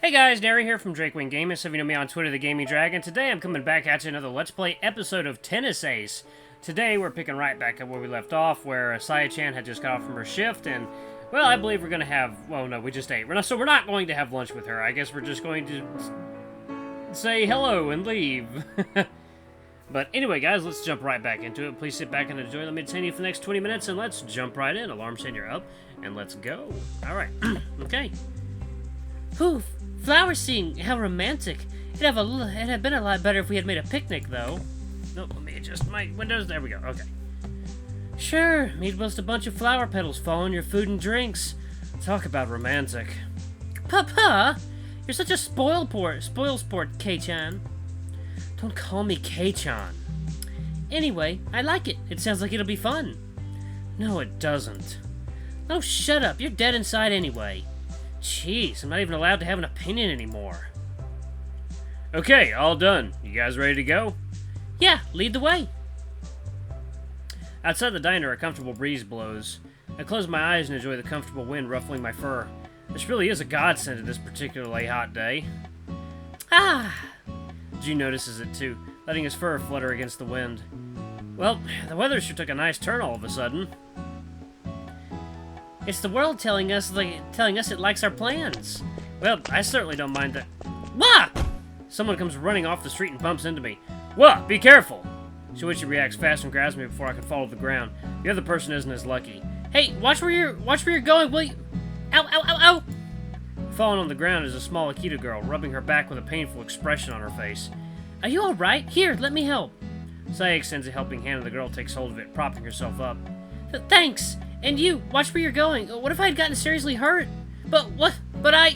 Hey guys, Nary here from Drakewing Gaming. Some of you know me on Twitter, the Gaming Dragon. Today I'm coming back at you another Let's Play episode of Tennis Ace. Today we're picking right back up where we left off, where Saya-chan had just got off from her shift, and, well, I believe we're going to have, well, no, we just ate. So we're not going to have lunch with her. I guess we're just going to say hello and leave. But anyway, guys, let's jump right back into it. Please sit back and enjoy. Let me entertain you for the next 20 minutes, and let's jump right in. Alarm saying you're up, and let's go. All right. Okay. Whew, flower seeing, how romantic. It'd have been a lot better if we had made a picnic, though. No, let me adjust my windows. There we go. Okay. Sure, meet just a bunch of flower petals following your food and drinks. Talk about romantic. Papa, you're such a spoil sport, Kei-chan. Don't call me Kei-chan. Anyway, I like it. It sounds like it'll be fun. No, it doesn't. Oh, shut up. You're dead inside anyway. Jeez, I'm not even allowed to have an opinion anymore. Okay, all done. You guys ready to go? Yeah, lead the way. Outside the diner, a comfortable breeze blows. I close my eyes and enjoy the comfortable wind ruffling my fur. This really is a godsend in this particularly hot day. Ah! G notices it too, letting his fur flutter against the wind. Well, the weather sure took a nice turn all of a sudden. It's the world telling us it likes our plans. Well, I certainly don't mind that. Wah! Someone comes running off the street and bumps into me. Whoa, be careful! Yuuichi reacts fast and grabs me before I can fall to the ground. The other person isn't as lucky. Hey, watch where you're going, will you? Ow, ow, ow, ow! Falling on the ground is a small Akita girl, rubbing her back with a painful expression on her face. Are you alright? Here, let me help. Saya extends a helping hand and the girl takes hold of it, propping herself up. Thanks! And you, watch where you're going. What if I had gotten seriously hurt? But I...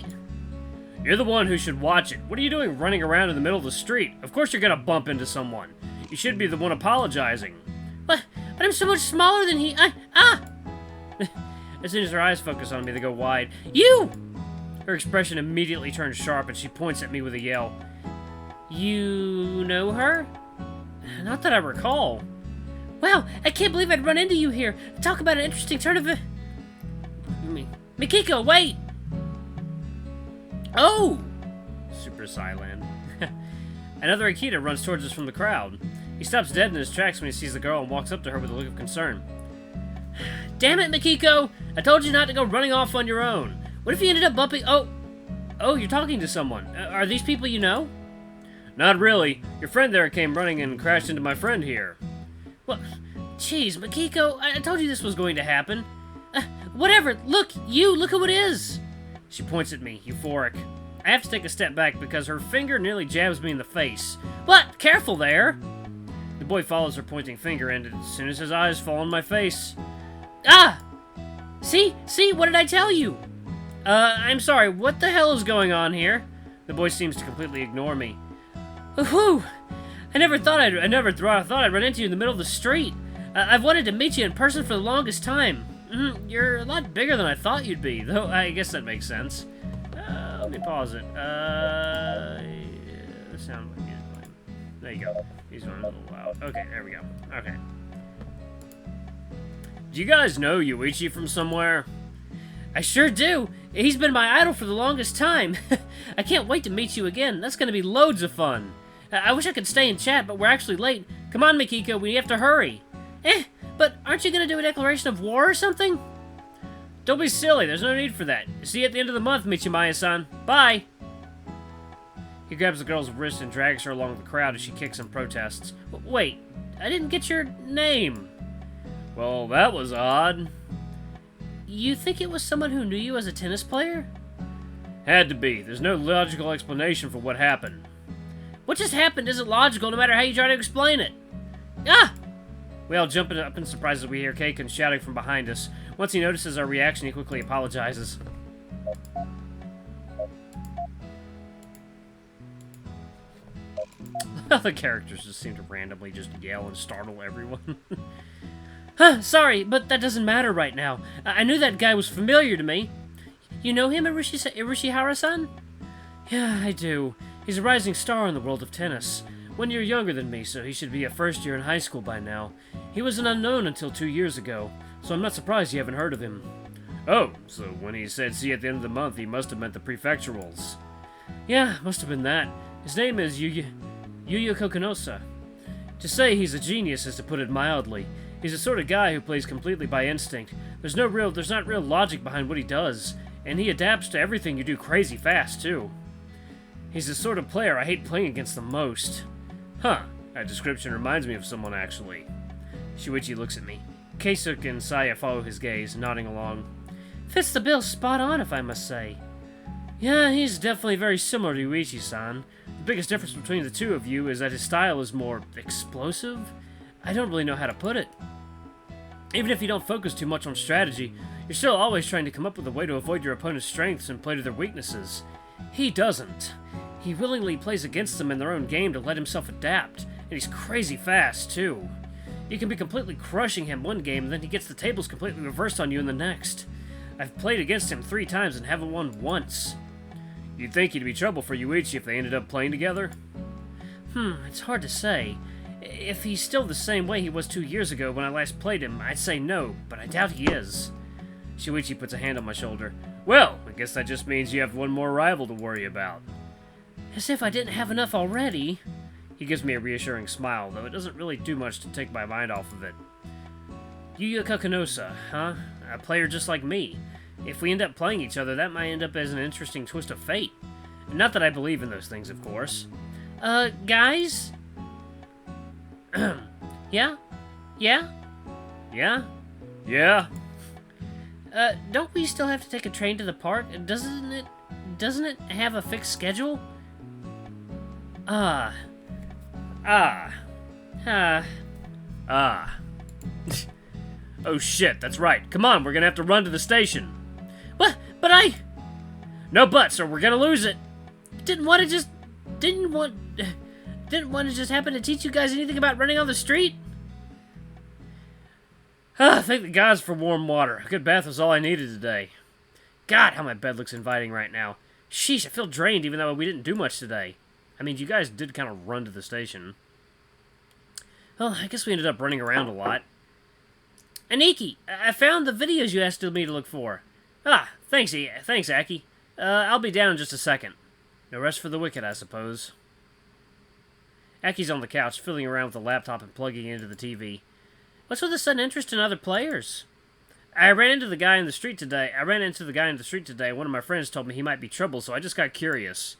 You're the one who should watch it. What are you doing running around in the middle of the street? Of course you're gonna bump into someone. You should be the one apologizing. But I'm so much smaller than he... As soon as her eyes focus on me, they go wide. You! Her expression immediately turns sharp and she points at me with a yell. You know her? Not that I recall. Wow, I can't believe I'd run into you here. Talk about an interesting turn of it. Mikiko, wait! Oh! Super silent. Another Akita runs towards us from the crowd. He stops dead in his tracks when he sees the girl and walks up to her with a look of concern. Damn it, Mikiko! I told you not to go running off on your own. What if you ended up bumping... Oh, you're talking to someone. Are these people you know? Not really. Your friend there came running and crashed into my friend here. Well, jeez, Mikiko, I told you this was going to happen. Whatever, look who it is! She points at me, euphoric. I have to take a step back because her finger nearly jabs me in the face. What? Careful there! The boy follows her pointing finger, and as soon as his eyes fall on my face... Ah! See, what did I tell you? I'm sorry, what the hell is going on here? The boy seems to completely ignore me. Whew! I never thought I'd run into you in the middle of the street. I've wanted to meet you in person for the longest time. You're a lot bigger than I thought you'd be, though I guess that makes sense. Let me pause it. The sound like music playing. There you go. He's going a little loud. Okay, there we go. Okay. Do you guys know Yuuichi from somewhere? I sure do. He's been my idol for the longest time. I can't wait to meet you again. That's going to be loads of fun. I wish I could stay and chat, but we're actually late. Come on, Mikiko, we have to hurry. But aren't you going to do a declaration of war or something? Don't be silly, there's no need for that. See you at the end of the month, Michimaya-san. Bye! He grabs the girl's wrist and drags her along the crowd as she kicks and protests. Wait, I didn't get your name. Well, that was odd. You think it was someone who knew you as a tennis player? Had to be. There's no logical explanation for what happened. What just happened isn't logical no matter how you try to explain it. Ah! We all jump up in surprise as we hear Keiken shouting from behind us. Once he notices our reaction, he quickly apologizes. The characters just seem to randomly just yell and startle everyone. Sorry, but that doesn't matter right now. I knew that guy was familiar to me. You know him, Irishihara-san? Yeah, I do. He's a rising star in the world of tennis. 1 year younger than me, so he should be a first year in high school by now. He was an unknown until 2 years ago, so I'm not surprised you haven't heard of him. Oh, so when he said see you at the end of the month, he must have meant the prefecturals. Yeah, must have been that. His name is Yuuichi Kokonosa. To say he's a genius is to put it mildly. He's the sort of guy who plays completely by instinct. There's not real logic behind what he does, and he adapts to everything you do crazy fast, too. He's the sort of player I hate playing against the most. Huh, that description reminds me of someone, actually. Shuichi looks at me. Keisuke and Saya follow his gaze, nodding along. Fits the bill spot on, if I must say. Yeah, he's definitely very similar to Yuuichi-san. The biggest difference between the two of you is that his style is more explosive? I don't really know how to put it. Even if you don't focus too much on strategy, you're still always trying to come up with a way to avoid your opponent's strengths and play to their weaknesses. He doesn't. He willingly plays against them in their own game to let himself adapt, and he's crazy fast, too. You can be completely crushing him one game, and then he gets the tables completely reversed on you in the next. I've played against him 3 times and haven't won once. You'd think he'd be trouble for Yuuichi if they ended up playing together? It's hard to say. If he's still the same way he was 2 years ago when I last played him, I'd say no, but I doubt he is. Shuichi puts a hand on my shoulder. Well, I guess that just means you have one more rival to worry about. As if I didn't have enough already. He gives me a reassuring smile, though it doesn't really do much to take my mind off of it. Yuuichi Kokonosa, huh? A player just like me. If we end up playing each other, that might end up as an interesting twist of fate. Not that I believe in those things, of course. Guys? Yeah? Yeah? Yeah? Yeah? Don't we still have to take a train to the park? Doesn't it have a fixed schedule? Ah. Oh shit, that's right. Come on, we're gonna have to run to the station. What? But I... No buts, or we're gonna lose it. Didn't want to just happen to teach you guys anything about running on the street? Thank the gods for warm water. A good bath was all I needed today. God, how my bed looks inviting right now. Sheesh, I feel drained even though we didn't do much today. I mean, you guys did kind of run to the station. Well, I guess we ended up running around a lot. Aniki, I found the videos you asked me to look for. Thanks, Aki. I'll be down in just a second. No rest for the wicked, I suppose. Aki's on the couch, fiddling around with the laptop and plugging it into the TV. What's with the sudden interest in other players? I ran into the guy in the street today. One of my friends told me he might be trouble, so I just got curious.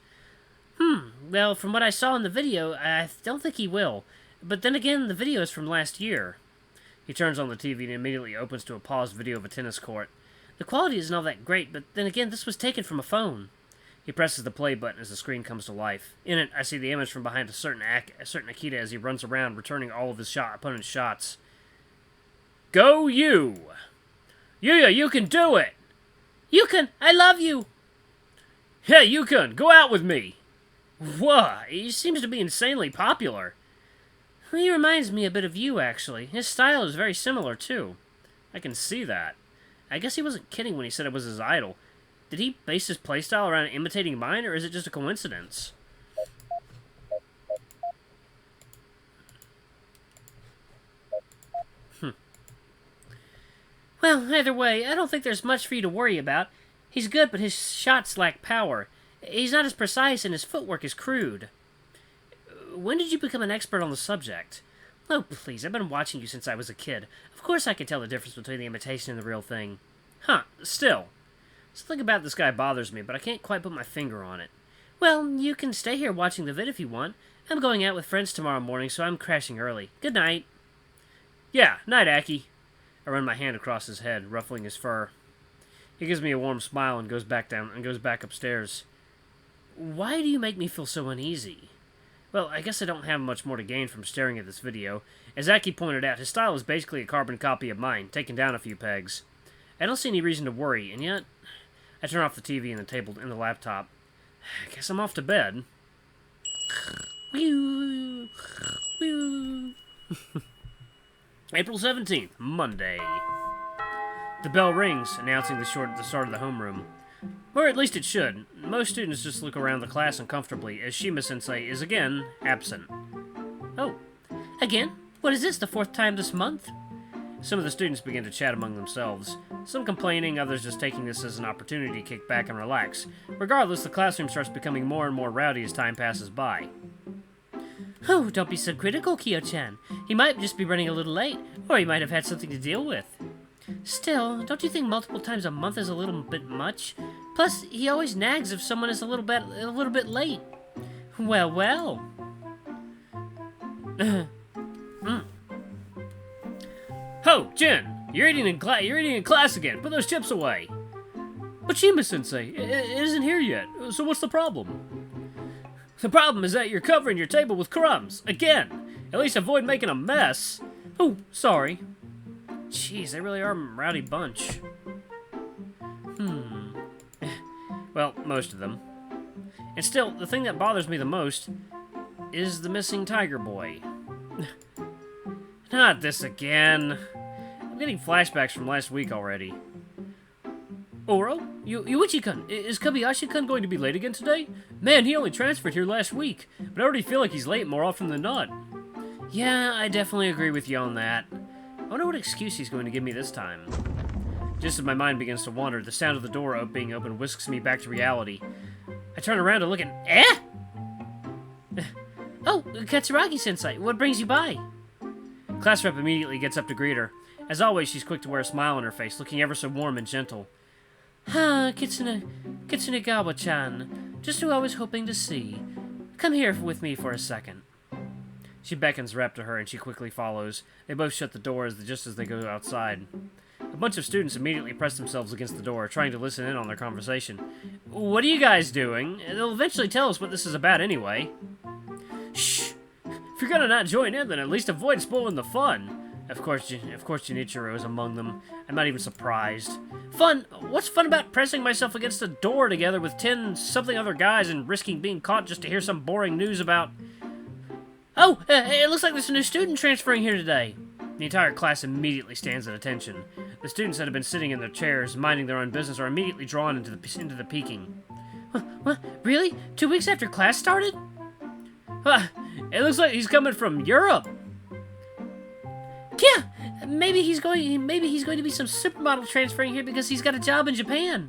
Well, from what I saw in the video, I don't think he will. But then again, the video is from last year. He turns on the TV and immediately opens to a paused video of a tennis court. The quality isn't all that great, but then again, this was taken from a phone. He presses the play button as the screen comes to life. In it, I see the image from behind a certain Akita as he runs around, returning all of his opponent's shots. Go you! Yuya, you can do it! Yukon, I love you! Hey, Yukon, go out with me! Whoa, he seems to be insanely popular. He reminds me a bit of you, actually. His style is very similar, too. I can see that. I guess he wasn't kidding when he said it was his idol. Did he base his playstyle around imitating mine, or is it just a coincidence? Well, either way, I don't think there's much for you to worry about. He's good, but his shots lack power. He's not as precise, and his footwork is crude. When did you become an expert on the subject? Oh, please, I've been watching you since I was a kid. Of course I can tell the difference between the imitation and the real thing. Still. Something about this guy bothers me, but I can't quite put my finger on it. Well, you can stay here watching the vid if you want. I'm going out with friends tomorrow morning, so I'm crashing early. Good night. Yeah, night, Aki. I run my hand across his head, ruffling his fur. He gives me a warm smile and goes back upstairs. Why do you make me feel so uneasy? Well, I guess I don't have much more to gain from staring at this video. As Aki pointed out, his style is basically a carbon copy of mine, taken down a few pegs. I don't see any reason to worry, and yet... I turn off the TV and the laptop. I guess I'm off to bed. April 17th, Monday. The bell rings, announcing the start of the homeroom. Or at least it should. Most students just look around the class uncomfortably, as Shima-sensei is again absent. Oh, again? What is this, the 4th time this month? Some of the students begin to chat among themselves, some complaining, others just taking this as an opportunity to kick back and relax. Regardless, the classroom starts becoming more and more rowdy as time passes by. Oh, don't be so critical, Kyo-chan. He might just be running a little late, or he might have had something to deal with. Still, don't you think multiple times a month is a little bit much? Plus, he always nags if someone is a little bit late. Well, well. Ho, Jin! You're eating in class again. Put those chips away. But Shima-sensei, it isn't here yet. So what's the problem? The problem is that you're covering your table with crumbs. Again. At least avoid making a mess. Oh, sorry. Jeez, they really are a rowdy bunch. Well, most of them. And still, the thing that bothers me the most is the missing tiger boy. Not this again. I'm getting flashbacks from last week already. Oro? Yuuichi-kun, is Kobayashi-kun going to be late again today? Man, he only transferred here last week, but I already feel like he's late more often than not. Yeah, I definitely agree with you on that. I wonder what excuse he's going to give me this time. Just as my mind begins to wander, the sound of the door being opened whisks me back to reality. I turn around to look at... Oh, Katsuragi-sensei, what brings you by? Class rep immediately gets up to greet her. As always, she's quick to wear a smile on her face, looking ever so warm and gentle. Kitsunegawa-chan, just who I was hoping to see. Come here with me for a second. She beckons Rep to her, and she quickly follows. They both shut the door just as they go outside. A bunch of students immediately press themselves against the door, trying to listen in on their conversation. What are you guys doing? They'll eventually tell us what this is about anyway. Shh! If you're gonna not join in, then at least avoid spoiling the fun. Of course, Junichiro is among them. I'm not even surprised. Fun? What's fun about pressing myself against a door together with 10-something other guys and risking being caught just to hear some boring news about... Oh, it looks like there's a new student transferring here today. The entire class immediately stands at attention. The students that have been sitting in their chairs, minding their own business, are immediately drawn into the peeking. What? Really? 2 weeks after class started? It looks like he's coming from Europe. Yeah, maybe he's going to be some supermodel transferring here because he's got a job in Japan.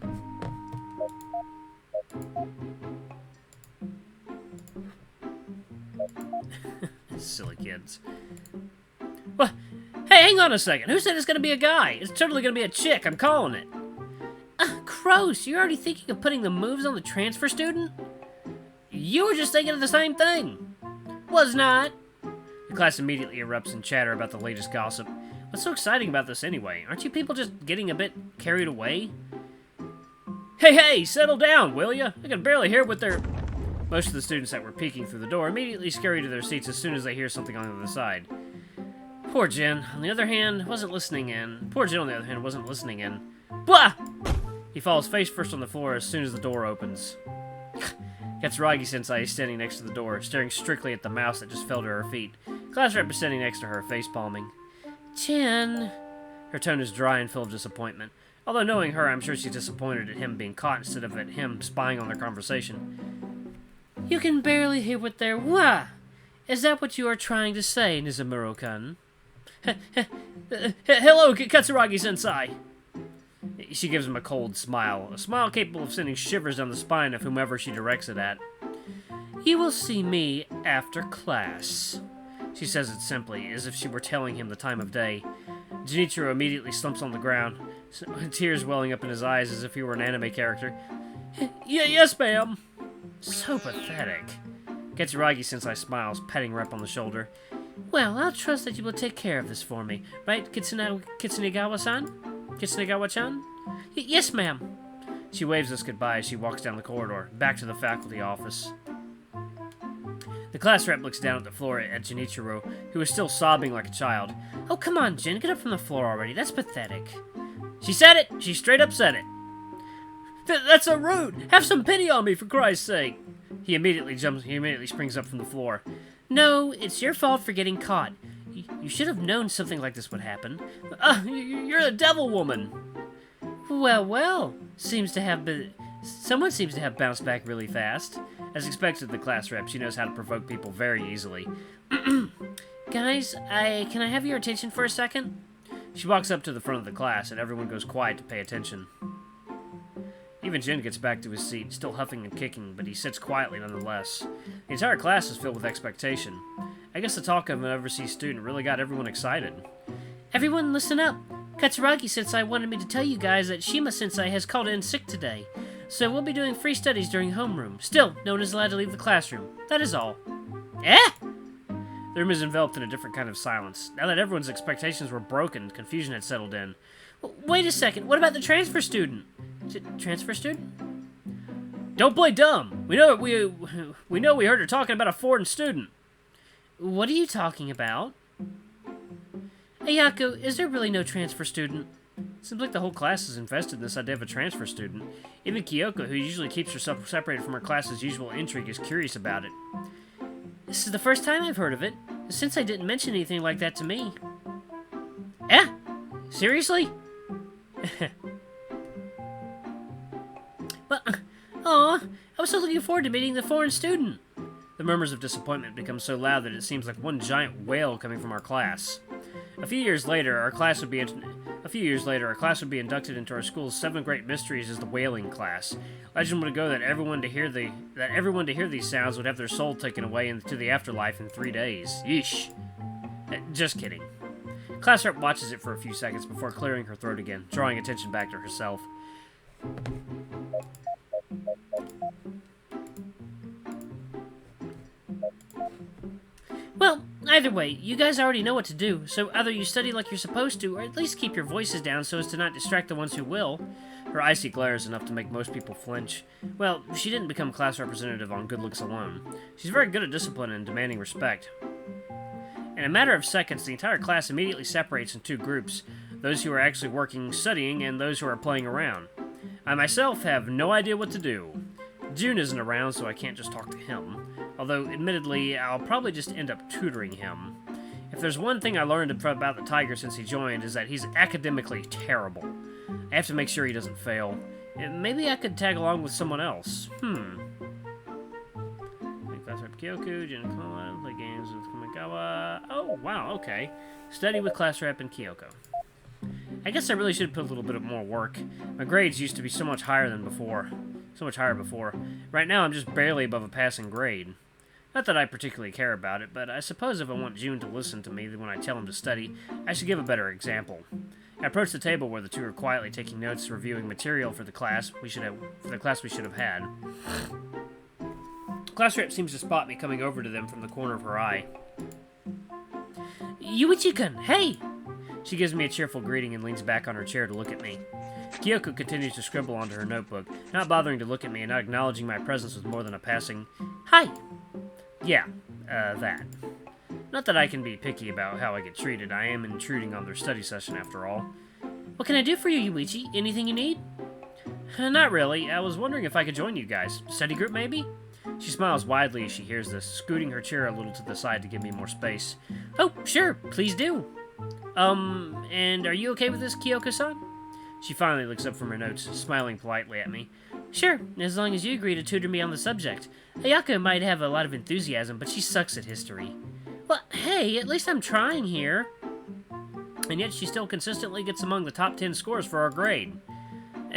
Silly kids. Well, hey, hang on a second. Who said it's going to be a guy? It's totally going to be a chick. I'm calling it. Gross. You're already thinking of putting the moves on the transfer student? You were just thinking of the same thing. Was not. The class immediately erupts in chatter about the latest gossip. What's so exciting about this anyway? Aren't you people just getting a bit carried away? Hey, settle down, will ya? I can barely hear what they're... Most of the students that were peeking through the door immediately scurry to their seats as soon as they hear something on the other side. Poor Jin, on the other hand, wasn't listening in. Blah! He falls face first on the floor as soon as the door opens. Katsuragi-sensei is standing next to the door, staring strictly at the mouse that just fell to her feet. Class rep is standing next to her, face-palming. Jin... Her tone is dry and full of disappointment. Although knowing her, I'm sure she's disappointed at him being caught instead of at him spying on their conversation. You can barely hear what they're... Wah! Is that what you are trying to say, Nizamuro-kun? Hello, Katsuragi-sensei! She gives him a cold smile, a smile capable of sending shivers down the spine of whomever she directs it at. You will see me after class. She says it simply, as if she were telling him the time of day. Junichiro immediately slumps on the ground, tears welling up in his eyes as if he were an anime character. Yes, ma'am. So pathetic. Katsuragi-sensei smiles, patting Rep on the shoulder. Well, I'll trust that you will take care of this for me. Right, Kitsunegawa-san? Kitsunegawa-chan? Yes, ma'am. She waves us goodbye as she walks down the corridor, back to the faculty office. The class rep looks down at the floor at Junichiro, who is still sobbing like a child. Oh, come on, Jin, get up from the floor already. That's pathetic. She said it! She straight up said it! That's so rude! Have some pity on me, for Christ's sake! He immediately springs up from the floor. No, it's your fault for getting caught. You should have known something like this would happen. You're a devil woman! Well, someone seems to have bounced back really fast. As expected, the class rep, she knows how to provoke people very easily. Guys, can I have your attention for a second? She walks up to the front of the class, and everyone goes quiet to pay attention. Even Jin gets back to his seat, still huffing and kicking, but he sits quietly nonetheless. The entire class is filled with expectation. I guess the talk of an overseas student really got everyone excited. Everyone listen up. Katsuragi-sensei wanted me to tell you guys that Shima-sensei has called in sick today. So we'll be doing free studies during homeroom. Still, no one is allowed to leave the classroom. That is all. Eh? The room is enveloped in a different kind of silence. Now that everyone's expectations were broken, confusion had settled in. Wait a second, what about the transfer student? Transfer student? Don't play dumb! We know we heard her talking about a foreign student. What are you talking about? Ayako, is there really no transfer student? Seems like the whole class is invested in this idea of a transfer student. Even Kyoko, who usually keeps herself separated from her class's usual intrigue, is curious about it. This is the first time I've heard of it. Since I didn't mention anything like that to me. Eh? Seriously? But, aw, I was so looking forward to meeting the foreign student. The murmurs of disappointment become so loud that it seems like one giant wail coming from our class. A few years later, our class would be inducted into our school's 7 great mysteries as the wailing class. Legend would go that everyone to hear these sounds would have their soul taken away into the afterlife in 3 days. Yeesh. Just kidding. Class rep watches it for a few seconds before clearing her throat again, drawing attention back to herself. Well, either way, you guys already know what to do, so either you study like you're supposed to, or at least keep your voices down so as to not distract the ones who will. Her icy glare is enough to make most people flinch. Well, she didn't become class representative on good looks alone. She's very good at discipline and demanding respect. In a matter of seconds, the entire class immediately separates in 2 groups, those who are actually working, studying, and those who are playing around. I myself have no idea what to do. June isn't around, so I can't just talk to him. Although, admittedly, I'll probably just end up tutoring him. If there's one thing I learned about the Tiger since he joined, is that he's academically terrible. I have to make sure he doesn't fail. Maybe I could tag along with someone else. Class rep Kyoku, Jin Koa, play games with Kamikawa. Oh, wow, okay. Study with class rep and Kyoko. I guess I really should put a little bit more work. My grades used to be so much higher before. Right now, I'm just barely above a passing grade. Not that I particularly care about it, but I suppose if I want June to listen to me when I tell him to study, I should give a better example. I approach the table where the 2 are quietly taking notes, reviewing material for the class we should have had. Class rep seems to spot me coming over to them from the corner of her eye. Yuichi-kun, hey! She gives me a cheerful greeting and leans back on her chair to look at me. Kyoko continues to scribble onto her notebook, not bothering to look at me and not acknowledging my presence with more than a passing, "Hi!" Yeah, that. Not that I can be picky about how I get treated. I am intruding on their study session after all. What can I do for you, Yuichi? Anything you need? Not really. I was wondering if I could join you guys. Study group, maybe? She smiles widely as she hears this, scooting her chair a little to the side to give me more space. Oh, sure. Please do. And are you okay with this, Kyoko-san? She finally looks up from her notes, smiling politely at me. Sure, as long as you agree to tutor me on the subject. Ayako might have a lot of enthusiasm, but she sucks at history. Well, hey, at least I'm trying here. And yet she still consistently gets among the top 10 scores for our grade.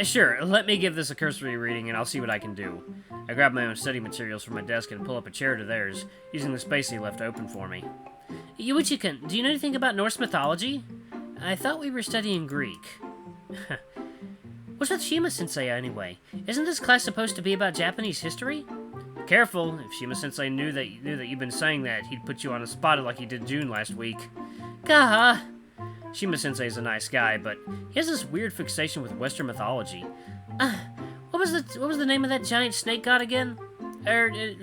Sure, let me give this a cursory reading and I'll see what I can do. I grab my own study materials from my desk and pull up a chair to theirs, using the space they left open for me. Yuichi-kun, do you know anything about Norse mythology? I thought we were studying Greek. What's with Shima-sensei, anyway? Isn't this class supposed to be about Japanese history? Careful, if Shima-sensei knew that you've been saying that, he'd put you on a spot like he did June last week. Gah! Shima-sensei is a nice guy, but he has this weird fixation with Western mythology. What was the name of that giant snake god again?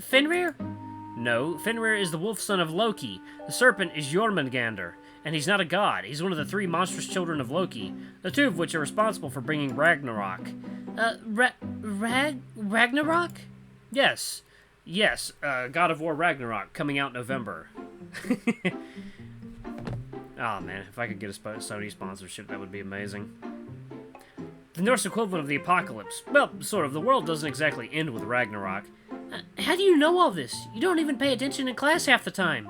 Fenrir? No, Fenrir is the wolf son of Loki. The serpent is Jormungandr, and he's not a god. He's one of the 3 monstrous children of Loki, the 2 of which are responsible for bringing Ragnarok. Ragnarok? Yes, God of War Ragnarok, coming out November. Oh man, if I could get a Sony sponsorship, that would be amazing. The Norse equivalent of the apocalypse. Well, sort of. The world doesn't exactly end with Ragnarok. How do you know all this? You don't even pay attention in class half the time.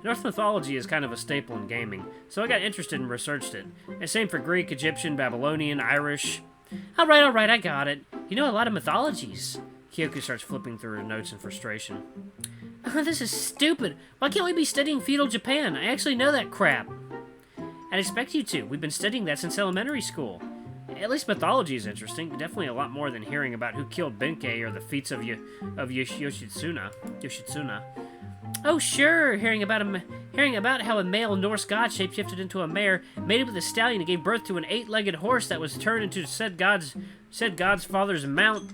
Norse mythology is kind of a staple in gaming, so I got interested and researched it. And same for Greek, Egyptian, Babylonian, Irish. Alright, I got it. You know a lot of mythologies. Kyoku starts flipping through her notes in frustration. This is stupid. Why can't we be studying feudal Japan? I actually know that crap. I'd expect you to. We've been studying that since elementary school. At least mythology is interesting, but definitely a lot more than hearing about who killed Benkei or the feats of Yoshitsuna. Oh sure, hearing about how a male Norse god shapeshifted into a mare, mated with a stallion, and gave birth to an 8-legged horse that was turned into said god's father's mount.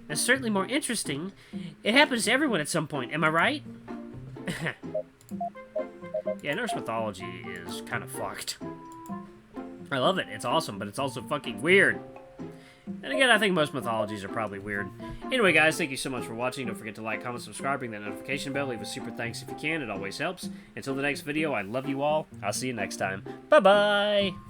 That's certainly more interesting. It happens to everyone at some point, am I right? Yeah, Norse mythology is kind of fucked. I love it. It's awesome, but it's also fucking weird. And again, I think most mythologies are probably weird. Anyway, guys, thank you so much for watching. Don't forget to like, comment, subscribe, ring that notification bell. Leave a super thanks if you can. It always helps. Until the next video, I love you all. I'll see you next time. Bye-bye!